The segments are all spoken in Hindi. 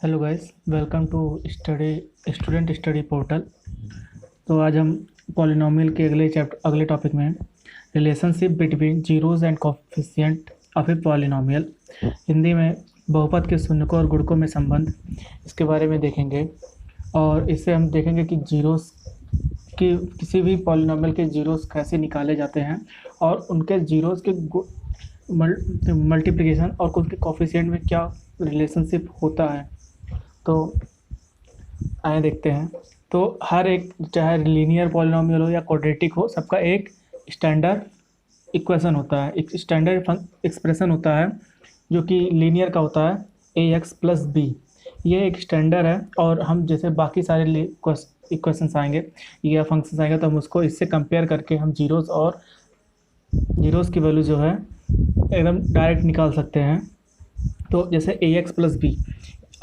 Hello guys, welcome to student study portal. तो आज हम पॉलिनोमियल के अगले टॉपिक में relationship between zeros and coefficient of a polynomial, Hindi में बहुपद के शून्यकों और गुणकों में संबंध, इसके बारे में देखेंगे। और इससे हम देखेंगे कि जीरोज़ की किसी भी पॉलिनोमियल के जीरोज़ कैसे निकाले जाते हैं और उनके जीरोज़ के मल्टीप्लिकेशन और उनके कोफिशिएंट में क्या रिलेशनशिप होता है। तो आए देखते हैं। तो हर एक, चाहे लीनियर पॉलिनोमियल हो या क्वाड्रेटिक हो, सबका एक स्टैंडर्ड इक्वेशन होता है, एक स्टैंडर्ड एक्सप्रेशन होता है जो कि लीनियर का होता है ax प्लस बी। ये एक स्टैंडर्ड है और हम जैसे बाकी सारे इक्वेशंस आएंगे या फंक्शंस आएंगे तो हम उसको इससे कंपेयर करके हम जीरोज़ की वैल्यू जो है एकदम डायरेक्ट निकाल सकते हैं। तो जैसे ax प्लस बी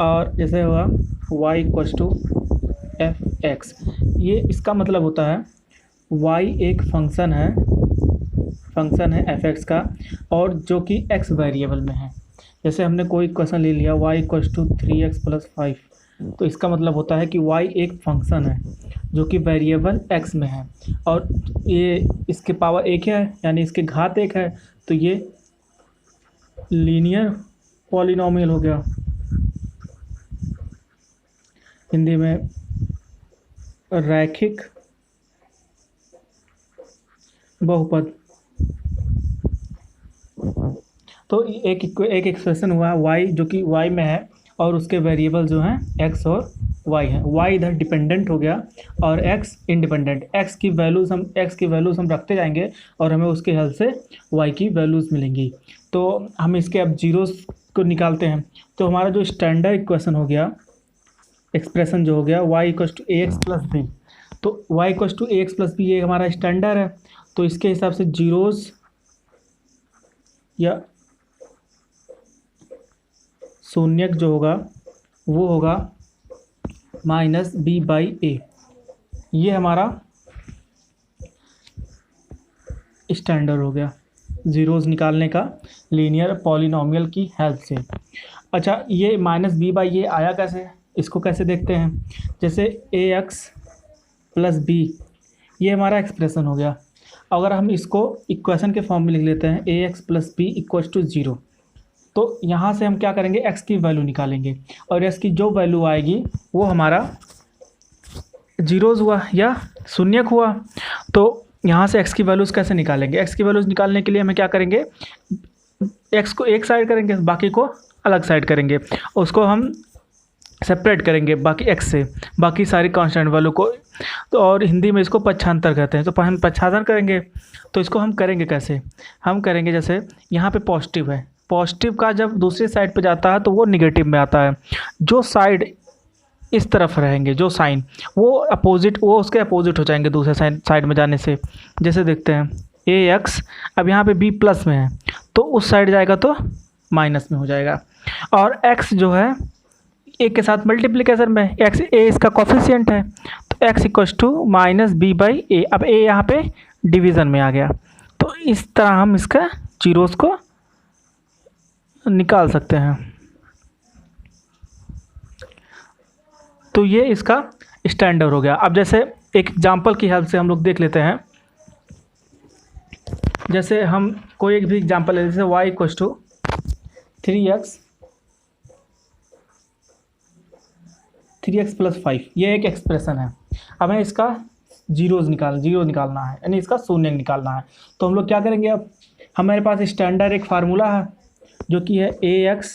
और जैसे हुआ y equals to F X, ये इसका मतलब होता है y एक फंक्शन है एफ एक्स का, और जो कि x वेरिएबल में है। जैसे हमने कोई इक्वेशन ले लिया y equals to 3x plus 5, तो इसका मतलब होता है कि y एक फंक्शन है जो कि वेरिएबल x में है और ये इसके पावर एक है, यानी इसके घात एक है, तो ये लीनियर पॉलिनोमियल हो गया, हिंदी में रैखिक बहुपद। तो एक एक्सप्रेशन हुआ y जो कि y में है और उसके वेरिएबल जो हैं x और y हैं। y इधर डिपेंडेंट हो गया और x इंडिपेंडेंट। x की वैल्यूज़ हम रखते जाएंगे और हमें उसके हेल्प से y की वैल्यूज़ मिलेंगी। तो हम इसके अब जीरोज़ को निकालते हैं। तो हमारा जो स्टैंडर्ड इक्वेशन हो गया, एक्सप्रेशन जो हो गया y equals to A X plus B, तो y equals to A X plus B ये हमारा स्टैंडर्ड है। तो इसके हिसाब से जीरोज़ या शून्यक जो होगा वो होगा माइनस बी बाई ए। ये हमारा स्टैंडर्ड हो गया जीरोज़ निकालने का लीनियर पॉलिनोमियल की हेल्प से। अच्छा, ये माइनस बी बाई ए आया कैसे, इसको कैसे देखते हैं। जैसे ए एक्स प्लस बी ये हमारा एक्सप्रेशन हो गया। अगर हम इसको इक्वेशन के फॉर्म में लिख लेते हैं A X plus B equals to 0, तो यहाँ से हम क्या करेंगे, x की वैल्यू निकालेंगे और x की जो वैल्यू आएगी वो हमारा जीरोज़ हुआ या शून्यक हुआ। तो यहाँ से x की वैल्यूज़ कैसे निकालेंगे, x की वैल्यूज़ निकालने के लिए हमें क्या करेंगे, x को एक साइड करेंगे, बाकी को अलग साइड करेंगे, उसको हम सेपरेट करेंगे बाकी x से, बाकी सारी कांस्टेंट वैल्यू को। तो और हिंदी में इसको पक्षांतर कहते हैं। तो हम पक्षांतर करेंगे, तो इसको हम करेंगे कैसे, हम करेंगे जैसे यहाँ पे पॉजिटिव है, पॉजिटिव का जब दूसरी साइड पे जाता है तो वो निगेटिव में आता है। जो साइड इस तरफ रहेंगे, जो साइन वो उसके अपोजिट हो जाएंगे दूसरे साइड में जाने से। जैसे देखते हैं ए एक्स, अब यहाँ पे बी प्लस में है तो उस साइड जाएगा तो माइनस में हो जाएगा, और एक्स जो है ए के साथ मल्टीप्लिकेशन में, एक्स ए इसका कोफिशिएंट है, तो X equals to minus B by A. अब ए यहाँ पे डिवीज़न में आ गया, तो इस तरह हम इसका जीरोज़ को निकाल सकते हैं। तो ये इसका स्टैंडर्ड हो गया। अब जैसे एक एग्जांपल की हेल्प से हम लोग देख लेते हैं। जैसे हम कोई एक भी एग्जांपल ले, जैसे y equals to 3x plus 5, ये एक एक्सप्रेशन है। अब हमें इसका जीरो निकालना है, यानी इसका शून्य निकालना है। तो हम लोग क्या करेंगे, अब हमारे पास स्टैंडर्ड एक फार्मूला है जो कि है ax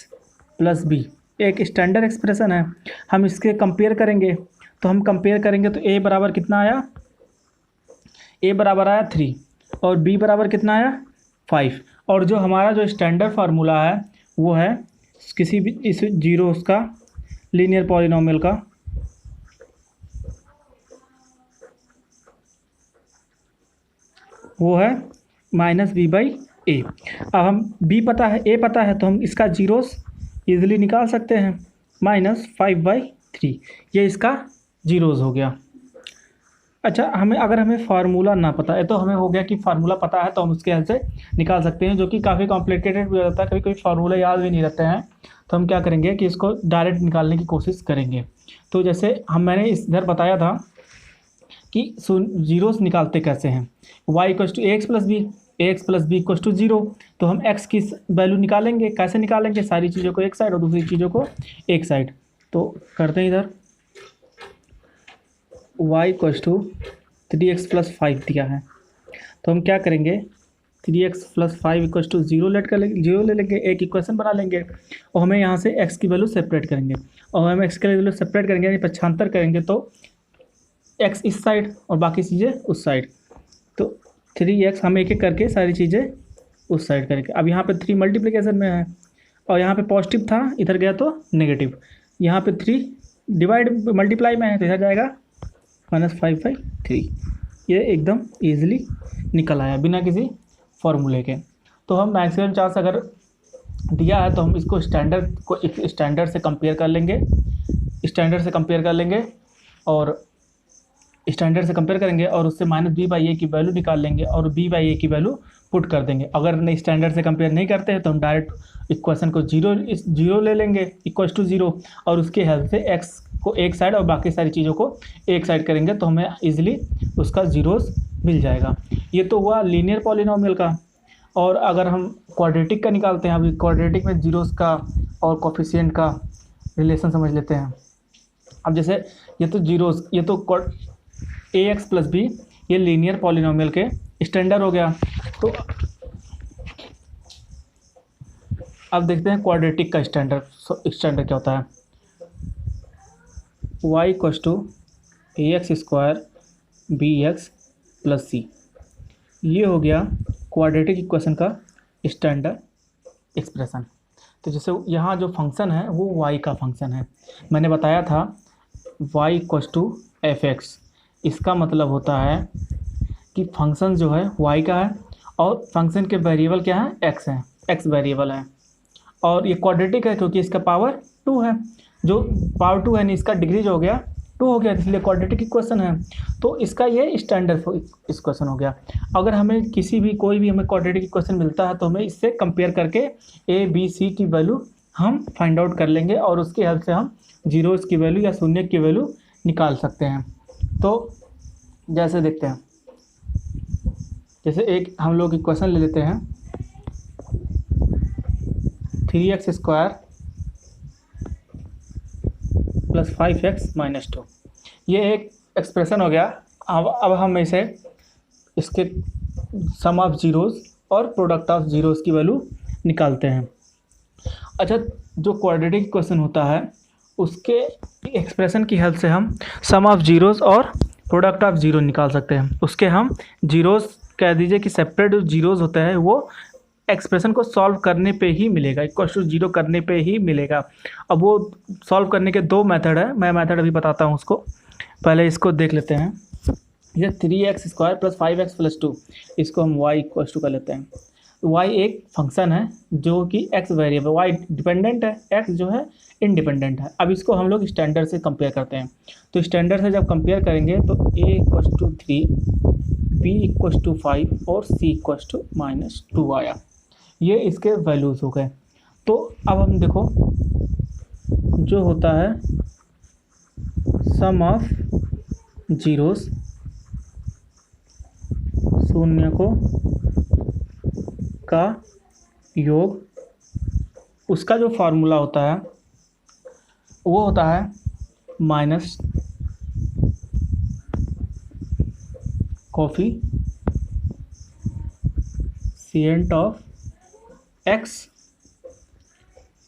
प्लस बी, एक स्टैंडर्ड एक्सप्रेशन है। हम इसके कंपेयर करेंगे, तो हम कंपेयर करेंगे तो a बराबर कितना आया, a बराबर आया 3 और b बराबर कितना आया 5। और जो हमारा जो स्टैंडर्ड फार्मूला है वो है किसी भी इस जीरो उसका लीनियर पॉलिनोमियल का, वो है माइनस बी बाई ए। अब हम b पता है, a पता है, तो हम इसका जीरोस इजीली निकाल सकते हैं, माइनस 5/3, ये इसका जीरोस हो गया। अच्छा, अगर हमें फार्मूला ना पता है तो हमें हो गया कि फार्मूला पता है तो हम उसके हेल्प से निकाल सकते हैं, जो कि काफ़ी कॉम्प्लिकेटेड भी हो जाता है, कभी कभी फार्मूला याद भी नहीं रहते हैं। तो हम क्या करेंगे कि इसको डायरेक्ट निकालने की कोशिश करेंगे। मैंने इस इधर बताया था कि जीरोस निकालते कैसे हैं। y equals to A X plus B, A X plus B equals to zero. तो हम x की वैल्यू निकालेंगे, कैसे निकालेंगे, सारी चीज़ों को एक साइड और दूसरी चीज़ों को एक साइड। तो करते हैं इधर y equals to 3x plus 5 दिया है, तो हम क्या करेंगे 3x plus 5 equals to zero zero ले लेंगे, एक इक्वेशन बना लेंगे और हमें यहाँ से x की वैल्यू सेपरेट करेंगे। और हम x की वैल्यू सेपरेट करेंगे यानी पक्षांतर करेंगे, तो x इस साइड और बाकी चीज़ें उस साइड। तो 3x हम एक एक करके सारी चीज़ें उस साइड करेंगे। अब यहाँ पे 3 मल्टीप्लिकेशन में है और यहाँ पे पॉजिटिव था, इधर गया तो नेगेटिव। यहाँ पे 3 डिवाइड मल्टीप्लाई में है तो इधर जाएगा -5/3। ये एकदम ईजिली निकल आया बिना किसी फॉर्मूले के। तो हम मैक्सिमम चांस अगर दिया है तो हम इसको स्टैंडर्ड से कंपेयर कर लेंगे, और उससे -b/a की वैल्यू निकाल लेंगे और b/a की वैल्यू पुट कर देंगे। अगर नहीं स्टैंडर्ड से कंपेयर नहीं करते हैं तो हम डायरेक्ट इक्वेशन को जीरो ले लेंगे इक्वल्स टू जीरो, और उसके हेल्प से x को एक साइड और बाकी सारी चीज़ों को एक साइड करेंगे तो हमें इजीली उसका जीरोस मिल जाएगा। ये तो हुआ लीनियर पॉलिनोमियल का। और अगर हम क्वाड्रेटिक का निकालते हैं, अभी क्वाड्रेटिक में जीरोस का और कोफिशिएंट का रिलेशन समझ लेते हैं। अब जैसे ये तो जीरोस, ये तो ax प्लस बी, ये लीनियर पॉलिनोमियल के स्टैंडर्ड हो गया। तो अब देखते हैं क्वाड्रेटिक का स्टैंडर्ड क्या होता है। y equals to ax square bx plus C, ये हो गया क्वाड्रेटिक इक्वेशन का स्टैंडर्ड एक्सप्रेशन। तो जैसे यहाँ जो फंक्शन है वो y का फंक्शन है, मैंने बताया था y इक्वस टू fx। इसका मतलब होता है कि फंक्शन जो है y का है और फंक्शन के वेरिएबल क्या है, x है, x वेरिएबल है। और ये क्वाड्रेटिक है क्योंकि इसका पावर 2 है, जो पावर 2 है नहीं, इसका डिग्री जो हो गया 2 हो गया, इसलिए क्वाड्रेटिक इक्वेशन है। तो इसका ये स्टैंडर्ड इक्वेशन हो गया। अगर हमें कोई भी हमें क्वाड्रेटिक इक्वेशन मिलता है तो हमें इससे कंपेयर करके a b c की वैल्यू हम फाइंड आउट कर लेंगे और उसकी हेल्प से हम जीरोस की वैल्यू या शून्य की वैल्यू निकाल सकते हैं। तो जैसे देखते हैं, जैसे एक हम लोग इक्वेशन ले लेते हैं 3x square plus 5x minus 2, ये एक एक्सप्रेशन हो गया। अब हम इसके सम ऑफ जीरोस और प्रोडक्ट ऑफ जीरोस की वैल्यू निकालते हैं। अच्छा, जो क्वाड्रेटिक इक्वेशन होता है उसके एक्सप्रेशन की हेल्प से हम सम ऑफ जीरोस और प्रोडक्ट ऑफ जीरो निकाल सकते हैं। उसके हम जीरोस कह दीजिए कि सेपरेट जो जीरोस होते हैं वो एक्सप्रेशन को सॉल्व करने पे ही मिलेगा, इक्वल टू जीरो करने पे ही मिलेगा। अब वो सॉल्व करने के 2 मेथड है, मैं मेथड अभी बताता हूँ उसको। पहले इसको देख लेते हैं, ये 3x square plus 5x plus 2, इसको हम y इक्वल टू कर लेते हैं। y एक फंक्शन है जो कि x वेरिएबल, y डिपेंडेंट है, x जो है इंडिपेंडेंट है। अब इसको हम लोग स्टैंडर्ड से कंपेयर करते हैं। तो स्टैंडर्ड से जब कंपेयर करेंगे तो a equal to 3, b equal to 5 और c इक्वल टू -2 आया। ये इसके वैल्यूज़ हो गए। तो अब हम देखो जो होता है सम ऑफ जीरोस, शून्य को का योग, उसका जो फार्मूला होता है वो होता है minus coefficient of x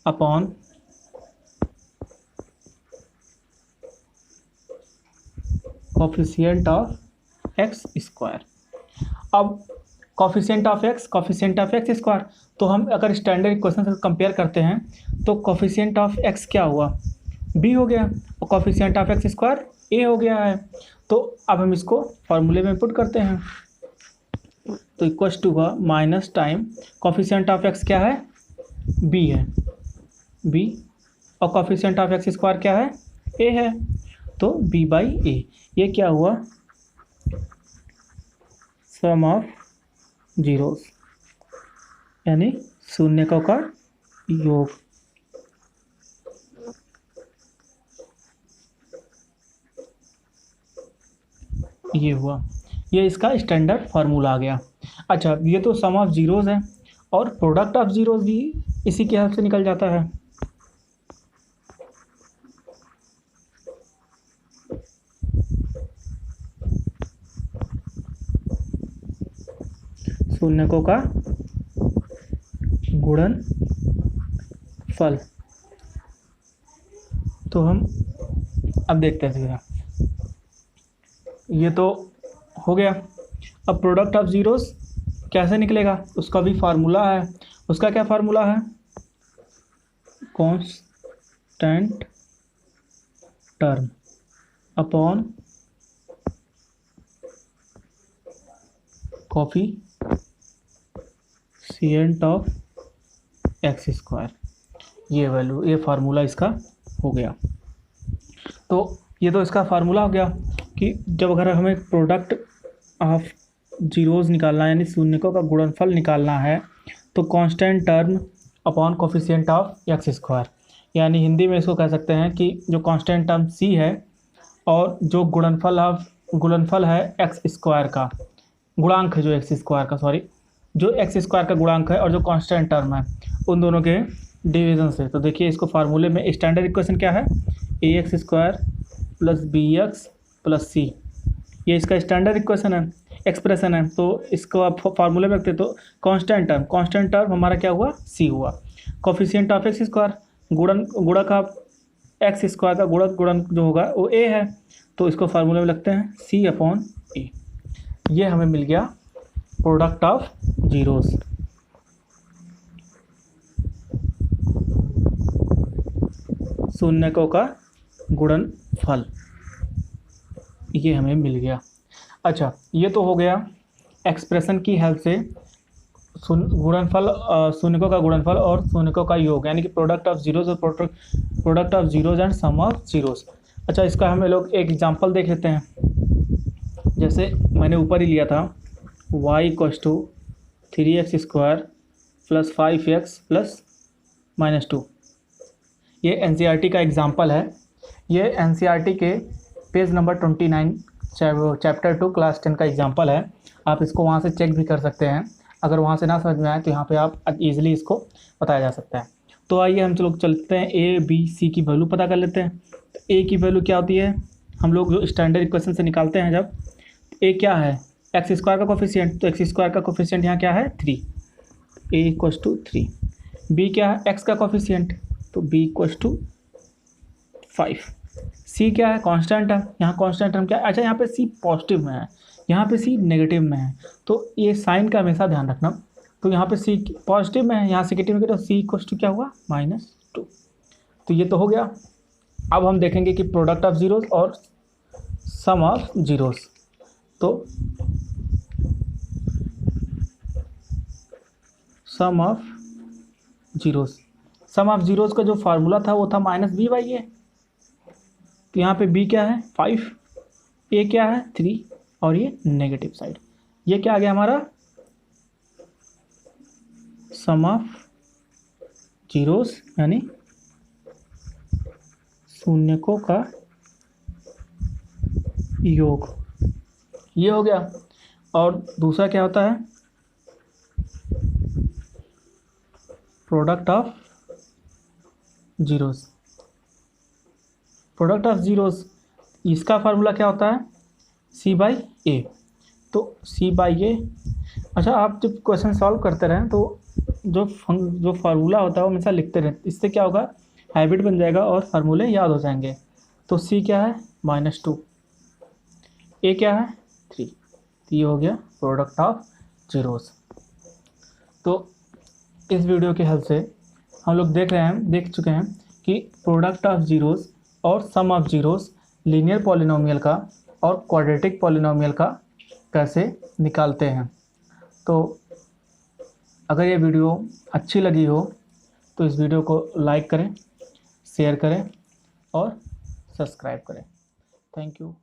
upon coefficient of x square. अब कोफिशिएंट ऑफ x स्क्वायर, तो हम अगर स्टैंडर्ड इक्वेशन से कंपेयर करते हैं तो कोफिशिएंट ऑफ x क्या हुआ, b हो गया, और coefficient of x square a हो गया है। तो अब हम इसको फार्मूले में पुट करते हैं, तो इक्वल टू हुआ minus time coefficient of x क्या है, b है, b, और कोफिशिएंट ऑफ x स्क्वायर क्या है, a है, तो b/a। ये क्या हुआ, सम ऑफ जीरोस यानी शून्यकों का योग। ये हुआ, ये इसका स्टैंडर्ड फार्मूला आ गया। अच्छा, ये तो सम ऑफ जीरोज़ है और प्रोडक्ट ऑफ जीरोज़ भी इसी के हेल्प से निकल जाता है। शून्यकों का गुणनफल। तो हम अब देखते हैं सीधा, ये तो हो गया। अब प्रोडक्ट ऑफ जीरोस कैसे निकलेगा, उसका भी फार्मूला है। उसका क्या फार्मूला है, constant term upon coefficient of x square. ये वैल्यू, ये फार्मूला इसका हो गया। तो ये तो इसका फार्मूला हो गया कि जब अगर हमें प्रोडक्ट ऑफ जीरोज़ निकालना है, यानी शून्यकों का गुणनफल निकालना है, तो constant term upon coefficient of x square, यानी हिंदी में इसको कह सकते हैं कि जो कांस्टेंट टर्म सी है और जो गुणनफल है एक्स स्क्वायर का, गुणांक है जो एक्स स्क्वायर का, सॉरी, जो एक्स स्क्वायर का गुणांक है और जो कांस्टेंट टर्म है, उन दोनों के डिवीज़न से। तो देखिए इसको फार्मूले में स्टैंडर्ड इक्वेशन क्या है, A X square plus B X plus C, ये इसका स्टैंडर्ड इक्वेशन है, एक्सप्रेशन है। तो इसको आप फार्मूले में रखते तो कांस्टेंट टर्म हमारा क्या हुआ, सी हुआ। कोफिशिएंट ऑफ एक्स स्क्वायर, गुणक ऑफ एक्स स्क्वायर का गुणक जो होगा वो ए है, तो इसको फार्मूले में लगते हैं सी अपॉन ए। ये हमें मिल गया प्रोडक्ट ऑफ जीरोस। शून्यकों का गुणनफल, ये हमें मिल गया। अच्छा, ये तो हो गया एक्सप्रेशन की हेल्प से गुणनफल, शून्यकों का गुणनफल और शून्यकों का योग, यानी कि प्रोडक्ट ऑफ जीरोस और product of zeros and sum of zeros. अच्छा, इसका हम लोग एक एग्जांपल देख लेते हैं। जैसे मैंने ऊपर ही लिया था y = 3x square plus 5x plus -2। ये एनसीईआरटी का एग्जांपल है। ये एनसीईआरटी के पेज नंबर 29 चैप्टर 2 क्लास 10 का एग्जांपल है। आप इसको वहाँ से चेक भी कर सकते हैं। अगर वहाँ से ना समझ में आए तो यहाँ पे आप इजीली इसको बताया जा सकता है। तो आइए हम लोग चलते हैं, ए बी सी की वैल्यू पता कर लेते हैं। तो ए की वैल्यू क्या होती है, हम लोग जो स्टैंडर्ड इक्वेशन से निकालते हैं, जब ए क्या है, एक्स स्क्वायर का कोफिशिएंट, तो एक्स स्क्वायर का कोफिशिएंट यहाँ क्या है 3, ए = 3। बी क्या है, एक्स का कोफिशिएंट, तो बी = 5। सी क्या है, कांस्टेंट है, यहाँ कांस्टेंट हम क्या, अच्छा यहाँ पे सी पॉजिटिव में है, यहाँ पे सी नेगेटिव में है, तो ये साइन का हमेशा ध्यान रखना। तो यहाँ पे सी पॉजिटिव में है, यहाँ से नेगेटिव में, तो सी = क्या हुआ -2। तो ये तो हो गया। अब हम देखेंगे कि प्रोडक्ट ऑफ जीरोस और सम ऑफ जीरोस। तो सम ऑफ जीरोस का जो फार्मूला था वो था -b/a। तो यहाँ पे b क्या है 5, a क्या है 3 और ये नेगेटिव साइड, ये क्या आ गया हमारा सम ऑफ जीरोस, यानी शून्यकों का योग, ये हो गया। और दूसरा क्या होता है, product of zeros. Product of zeros, इसका फार्मूला क्या होता है c/a। तो c/a, अच्छा आप जब क्वेश्चन सॉल्व करते रहें तो जो फार्मूला होता है वो हमेशा लिखते रहें, इससे क्या होगा, हैबिट बन जाएगा और फार्मूले याद हो जाएंगे। तो c क्या है -2, a क्या है 3, तो ये हो गया प्रोडक्ट ऑफ जीरोस। तो इस वीडियो की हेल्प से हम लोग देख चुके हैं कि प्रोडक्ट ऑफ जीरोस और सम ऑफ जीरोस लीनियर पॉलिनोमियल का और क्वाड्रेटिक पॉलिनोमियल का कैसे निकालते हैं। तो अगर ये वीडियो अच्छी लगी हो तो इस वीडियो को लाइक करें, शेयर करें और सब्सक्राइब करें। Thank you.